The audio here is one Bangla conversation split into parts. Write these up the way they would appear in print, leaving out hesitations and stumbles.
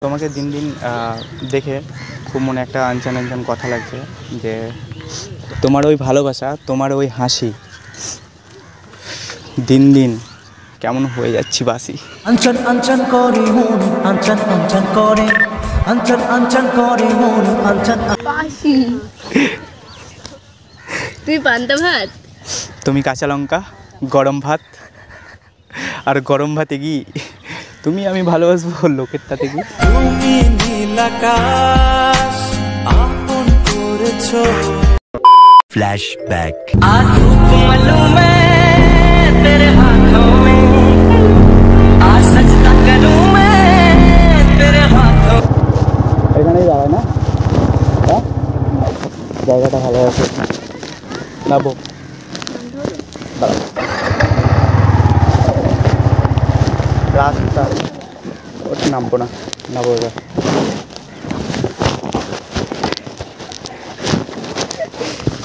তোমাকে দিন দিন দেখে খুব মনে একটা আনচান আনচান কথা লাগছে যে তোমার ওই ভালোবাসা, তোমার ওই হাসি দিন দিন কেমন হয়ে যাচ্ছি বাসি। আনচান আনচান করে মন, আনচান আনচান করে, আনচান আনচান করে মন, আনচান বাসি। তুই পান্তা ভাত, তুমি কাঁচা লঙ্কা, গরম ভাত, আর গরম ভাতে কি তুমি আমি ভালোবাসবো লোকের তাতে কি। তুমি নীল আকাশ আপন করেছো। ফ্ল্যাশব্যাক। आज मालूम है तेरे हाथों में, आज सजदा करूं मैं तेरे हाथों। এখানেই দাঁড়ায় না, জায়গাটা ভালো আছে। নাবো রাস্তা ওটা নামবো না, নাবো এবার।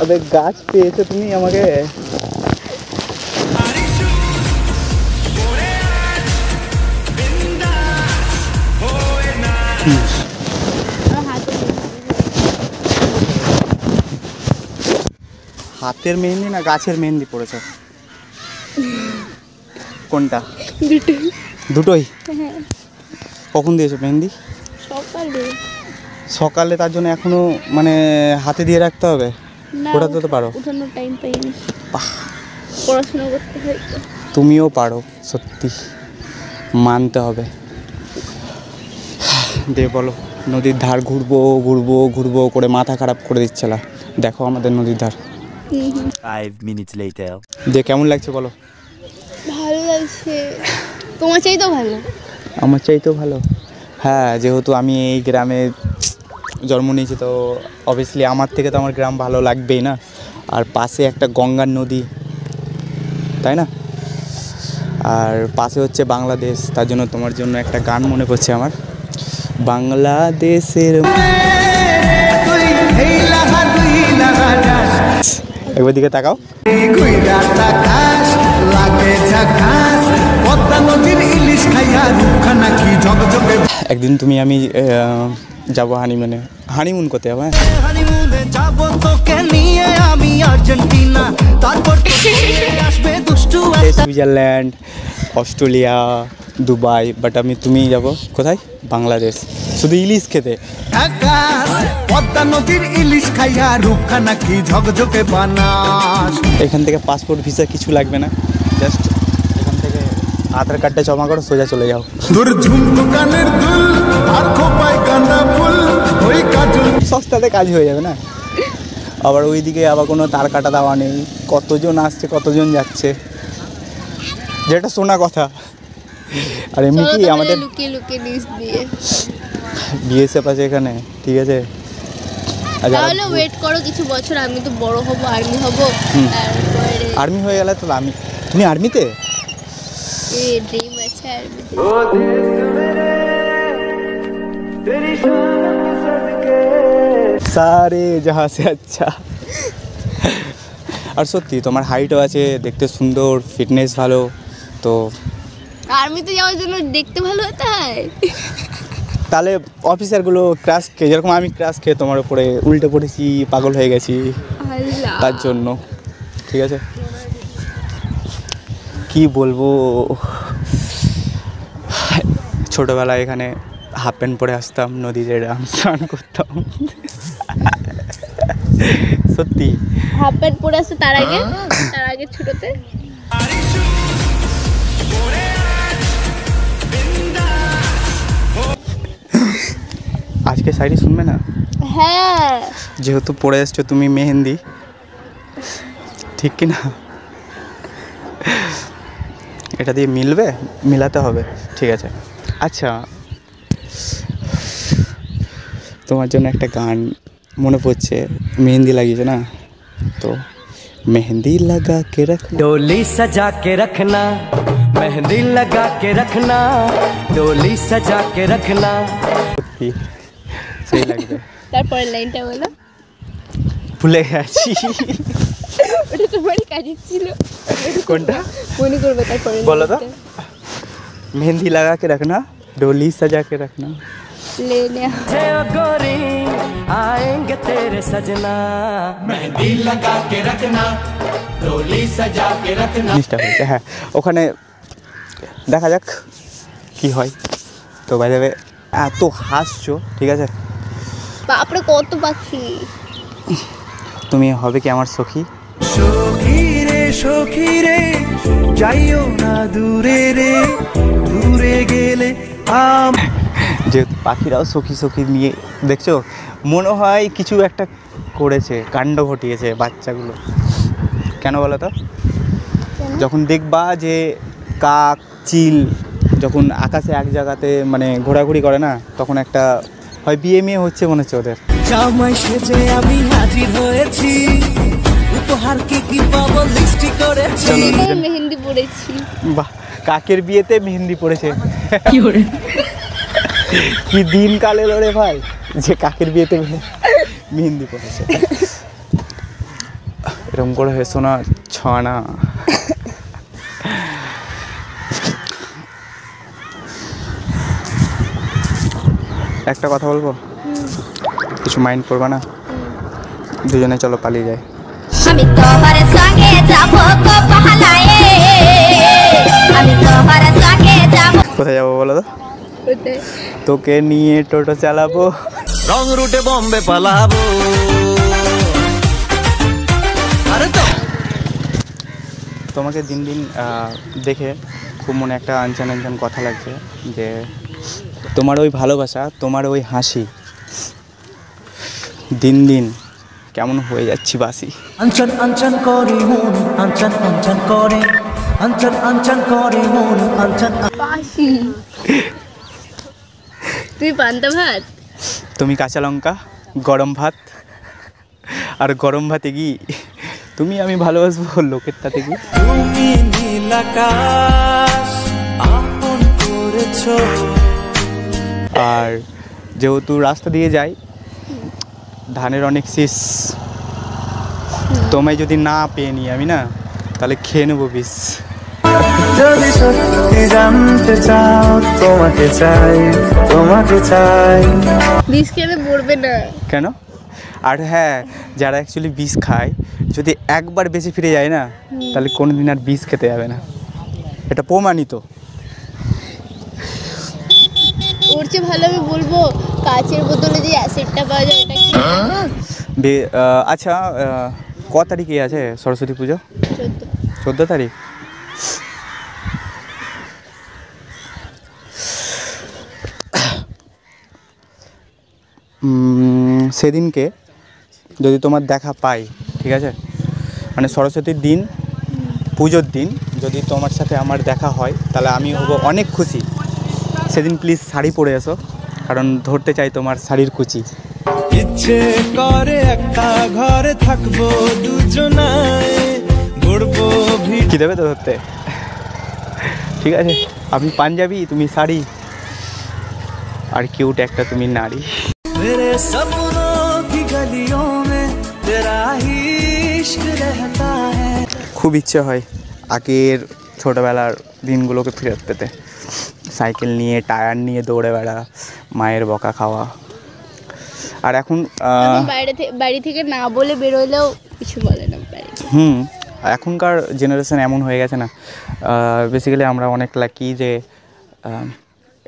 আরে গাছ পেয়েছো তুমি আমাকে। হাতের মেহেন্দি না গাছের মেহেন্দি পড়েছো? কোনটা? দুটোই। কখন দিয়েছো মেহেন্দি? সকালে। তার জন্য এখনো মানে হাতে দিয়ে রাখতে হবে? ওটা তো পারো। উঠানোর টাইম পাইনি, পড়াশোনা করতে হয়। তুমিও পারো, সত্যি মানতে হবে। দিয়ে বলো, নদীর ধার ঘুরবো ঘুরবো ঘুরবো করে মাথা খারাপ করে দিচ্ছিলা। দেখো আমাদের নদীর ধার। 5 minutes later। দিয়ে কেমন লাগছে বলো? ভালো লাগছে। তোমার চাইতেও ভালো। আমার চাইতেও ভালো। হ্যাঁ, যেহেতু আমি এই গ্রামে জন্ম নিয়েছি তো অবভিয়াসলি আমার থেকে তো আমার গ্রাম ভালো লাগবেই না। আর পাশে একটা গঙ্গার নদী, তাই না? আর পাশে হচ্ছে বাংলাদেশ, তার জন্য তোমার জন্য একটা গান মনে পড়ছে আমার। বাংলাদেশের একবার দিকে তাকাও। একদিন তুমি আমি যাবো হানিমুন করতে যাবো। হানিমুনে যাব তোকে নিয়ে আমি আর্জেন্টিনা, তারপর আসবে দুষ্টু সুইজারল্যান্ড, অস্ট্রেলিয়া, দুবাই, বাট তুমি যাবো কোথায়? বাংলাদেশ, শুধু ইলিশ খেতে। পদ্মা নদীর ইলিশ খাইয়া রুখা নাকি ঝকঝকে বানাস। এখান থেকে পাসপোর্ট ভিসা কিছু লাগবে না, জাস্ট এখান থেকে আধার কার্ডটা জমা করো, সোজা চলে যাও। সস্তাতে কাজ হয়ে যাবে না। আবার ওইদিকে আবার কোনো তার কাটা দেওয়া নেই, কতজন আসছে কতজন যাচ্ছে, যেটা শোনা কথা। আর এমনি কি আমাদের লুকিয়ে লুকিয়ে লিস্ট দিয়ে বিএসএফ আছে এখানে, ঠিক আছে? তাহলে ওয়েট করো কিছু বছর, আমি তো বড় হব, আর্মি হব। আর্মি হয়ে গেলে তো তুমি আর্মিতে? ড্রিম আছে আর্মিতে। সারে জাহাঁ সে আচ্ছা। আর সত্যি তোমার হাইটও আছে, দেখতে সুন্দর, ফিটনেস ভালো, তো আর্মিতে যাওয়ার জন্য দেখতে ভালো হতে হয়। তাহলে অফিসারগুলো ক্রাশ খেয়ে, যেরকম আমি ক্রাশ খেয়ে তোমার উপরে উল্টে পড়েছি, পাগল হয়ে গেছি তার জন্য, ঠিক আছে? কি বলবো, ছোটোবেলায় এখানে হাফ প্যান্ট পরে আসতাম, নদীতে স্নান করতাম। সত্যি হাফ প্যান্ট পরে আসতো তার আগে ছোটতে। আজকে শাড়ি শুনবে না? হ্যাঁ, যেহেতু পরে এসছো তুমি মেহেন্দি, ঠিক কি না? এটা দিয়ে মিলাতে হবে, ঠিক আছে? আচ্ছা, তোমার জন্য একটা গান মনে পড়ছে, মেহেন্দি লাগিয়েছে না, তো মেহেন্দি লাগা কে রাখনা, डोली सजा के रखना, मेहंदी लगा के रखना, डोली सजा के रखना। সেই লাগবে। তারপরের লাইনটা বলো। ভুলে গেছি। ওটা তোমারই কাজই ছিল। কোনটা মনে করবে? তারপরে বলো তো। मेहंदी लगा के रखना, डोली सजा के रखना। लेने गोरी आएंगे तेरे सजना मेहंदी लगा के रखना डोली सजा के रखना। জিনিসটা হয়েছে হ্যাঁ, ওখানে দেখা যাক কি হয়। তো বাই দ্য ওয়ে এত হাসছো, ঠিক আছে? বাপরে কত পাখি। তুমি হবে কি আমার সখী? সখী রে যাইও না দূরে রে, দূরে গেলে যেহেতু পাখিরাও সখী সখী নিয়ে দেখছো, মনে হয় কিছু একটা করেছে, কাণ্ড ঘটিয়েছে বাচ্চাগুলো। কেন বলো তো? যখন দেখবা যে কাক চিল যখন আকাশে এক জায়গাতে মানে ঘোরাঘুরি করে না, তখন একটা হয় বিয়ে মেয়ে হচ্ছে মনে হচ্ছে ওদের। জামাই সেজে আমি হাজির হয়েছি, উপহার কি পাবো লিস্টি করেছি। আমি মেহেন্দি পড়েছি। বাহ, কাকের বিয়েতে মেহেন্দি পড়েছে। কি দিন কালে রে ভাই, যে কাকের বিয়েতে মেহেন্দি পড়েছে। এরকম করে হেসো না ছনা। একটা কথা বলবো, কিছু মাইন্ড করবা না? দুজনে চলো পালিয়ে যাই। আমি তোমার সঙ্গে যাব গো পাহালায়ে, আমি তোমার সঙ্গে যাব। কোথায় যাবো বলো তো? কোথায়? তোকে নিয়ে টোটো চালাবো, রং রুটে বম্বে পালাবো। আরে তো তোমাকে দিন দিন দেখে খুব মনে একটা আনচান আনচান কথা লাগছে, যে তোমার ওই ভালোবাসা, তোমার ওই হাসি দিন দিন কেমন হয়ে যাচ্ছি বাসি। আনচান আনচান করে মন, আনচান আনচান করে, আনচান আনচান করে মন, আনচান। পাখি। তুই পান্তা ভাত, তুমি কাঁচা লঙ্কা, গরম ভাত, আর গরম ভাতে কি তুমি আমি ভালোবাসবো লোকের তাতে কি। তুমি নীল আকাশ আপন করেছো। আর যেহেতু রাস্তা দিয়ে যাই, ধানের অনেক শীষ, তোমায় যদি না পেয়ে নিই আমি না, তাহলে খেয়ে নেবো বিষ। যদি সত্যি জানতে চাও, তোমাকে চাই, তোমাকে চাই। বিষ খেলে পড়বে না কেন? আর হ্যাঁ, যারা অ্যাকচুয়ালি বিষ খায়, যদি একবার বেঁচে ফিরে যায় না, তাহলে কোনো দিন আর বিষ খেতে যাবে না, এটা প্রমাণিত। ওর চেয়ে ভালো আমি বলবো কাচের বোতলে যে অ্যাসিডটা পাওয়া যায় ওটা কি? আচ্ছা, ক তারিখে আছে সরস্বতী পুজো? 14 তারিখ। সেদিনকে যদি তোমার দেখা পাই, ঠিক আছে, মানে সরস্বতীর দিন, পুজোর দিন যদি তোমার সাথে আমার দেখা হয়, তাহলে আমি হব অনেক খুশি। সেদিন প্লিজ শাড়ি পরে এসো, কারণ ধরতে চাই তোমার শাড়ির কুচি। ইচ্ছে করে একটা ঘরে থাকবো দুজনায়, ঘুরবো কি দেবে তো ধরতে? ঠিক আছে, আমি পাঞ্জাবি, তুমি শাড়ি, আর কিউট একটা তুমি নারী। मेरे सपनों की गलियों में तेरा ही इश्क रहता है। খুব ইচ্ছে হয় আগের ছোটোবেলার দিনগুলোকে ফেরত পেতে, সাইকেল নিয়ে টায়ার নিয়ে দৌড়ে বেড়া, মায়ের বকা খাওয়া। আর এখন বাড়ি থেকে না বলে বেরোলেও কিছু বলে না বাড়ি। এখনকার জেনারেশন এমন হয়ে গেছে না, বেসিক্যালি আমরা অনেক লাকি যে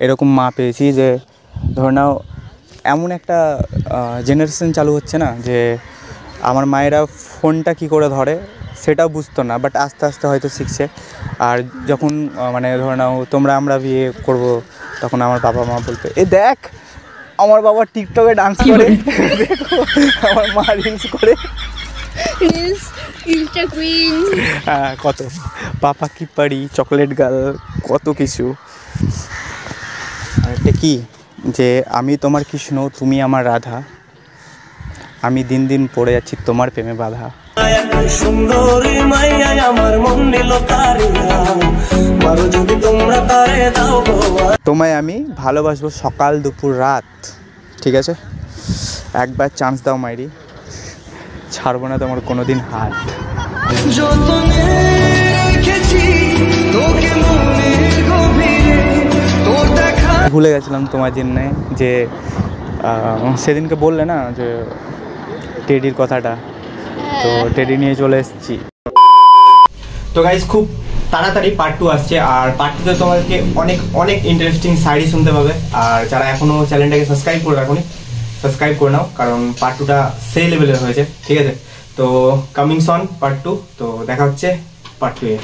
এরকম মা পেয়েছি, যে ধরে নাও এমন একটা জেনারেশন চালু হচ্ছে না, যে আমার মায়েরা ফোনটা কি করে ধরে সেটাও বুঝতো না, বাট আস্তে আস্তে হয়তো শিখছে। আর যখন মানে ধরে নাও আমরা বিয়ে করব, তখন আমার বাবা মা বলবে, এ দেখ আমার বাবা টিকটকে ডান্স করে, দেখো আমার মা রিলস করে, ইনস্টা কুইন, হ্যাঁ কত পাপা কি পারি, চকলেট গার্ল, কত কিছু। আর এটা কি যে আমি তোমার কৃষ্ণ, তুমি আমার রাধা, আমি দিন দিন পড়ে যাচ্ছি তোমার প্রেমে বাধা। সুন্দরী মাইয়া আমার মন নিল কারিয়া, মারো যদি তোমরা তারে দাও গো। তোমায় আমি ভালোবাসবো সকাল দুপুর রাত, ঠিক আছে? একবার চান্স দাও মাইরি, ছাড়বো না তোমার কোনোদিন হাত। যতনে রেখেছি তোকে মনের গভীরে, তোর দেখা ভুলে গেছিলাম তোমার জন্যে যে সেদিনকে বললে না যে টেডির কথাটা, তো টেডি নিয়ে চলে এসেছি। তো গাইজ খুব তাড়াতাড়ি পার্ট 2 আসছে, আর পার্ট 2তে তোমাদেরকে অনেক অনেক ইন্টারেস্টিং শাড়ি শুনতে পাবে। আর যারা এখনও চ্যানেলটাকে সাবস্ক্রাইব করে রাখুনি সাবস্ক্রাইব করে নাও, কারণ পার্ট 2টা সেই লেভেলের হয়েছে, ঠিক আছে? তো কামিং সন পার্ট 2, তো দেখা হচ্ছে পার্ট 2 এ।